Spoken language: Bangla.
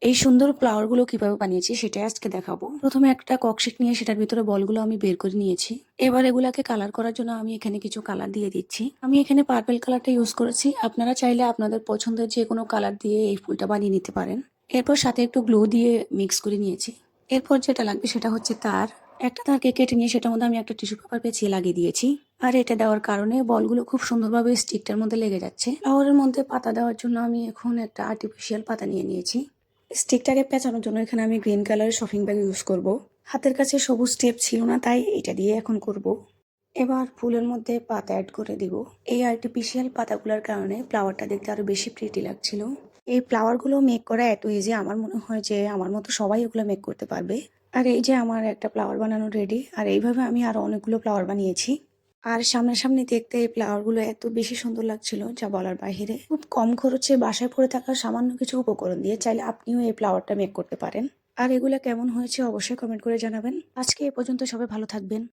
এই সুন্দর ফ্লাওয়ার গুলো কিভাবে বানিয়েছি সেটাই আজকে দেখাবো। প্রথমে একটা ককশিট নিয়ে সেটার ভিতরে বলগুলো আমি বের করে নিয়েছি। এবার এগুলাকে কালার করার জন্য আমি এখানে কিছু কালার দিয়ে দিচ্ছি। আমি এখানে পার্পল কালারটা ইউজ করেছি। আপনারা চাইলে আপনাদের পছন্দের যে কোনো কালার দিয়ে এই ফুলটা বানিয়ে নিতে পারেন। এরপর সাথে একটু গ্লু দিয়ে মিক্স করে নিয়েছি। এরপর যেটা লাগবে সেটা হচ্ছে তার। একটা তারকে কেটে নিয়ে সেটার মধ্যে আমি একটা টিস্যু পেপার পেঁচিয়ে লাগিয়ে দিয়েছি। আর এটা দেওয়ার কারণে বলগুলো খুব সুন্দরভাবে স্টিকটার মধ্যে লেগে যাচ্ছে। ফ্লাওয়ারের মধ্যে পাতা দেওয়ার জন্য আমি এখন একটা আর্টিফিশিয়াল পাতা নিয়ে নিয়েছি। স্টিকটাকে পেঁচানোর জন্য এখানে আমি গ্রিন কালারের শপিং ব্যাগ ইউজ করব। হাতের কাছে সবুজ টেপ ছিল না, তাই এটা দিয়ে এখন করব। এবার ফুলের মধ্যে পাতা অ্যাড করে দিব। এই আর্টিফিশিয়াল পাতাগুলোর কারণে ফ্লাওয়ারটা দেখতে আরো বেশি প্রিটি লাগছিল। এই ফ্লাওয়ারগুলো মেক করা এত ইজি, আমার মনে হয় যে আমার মতো সবাই এগুলো মেক করতে পারবে। আর এই যে আমার একটা ফ্লাওয়ার বানানো রেডি। আর এইভাবে আমি আরো অনেকগুলো ফ্লাওয়ার বানিয়েছি। আর সামনাসামনি দেখতে এই ফ্লাওয়ারগুলো এত বেশি সুন্দর লাগছিল যা বলার বাহিরে। খুব কম খরচে বাসায় পড়ে থাকা সামান্য কিছু উপকরণ দিয়ে চাইলে আপনিও এই ফ্লাওয়ারটা মেক করতে পারেন। আর এগুলো কেমন হয়েছে অবশ্যই কমেন্ট করে জানাবেন। আজকে এ পর্যন্ত, সবাই ভালো থাকবেন।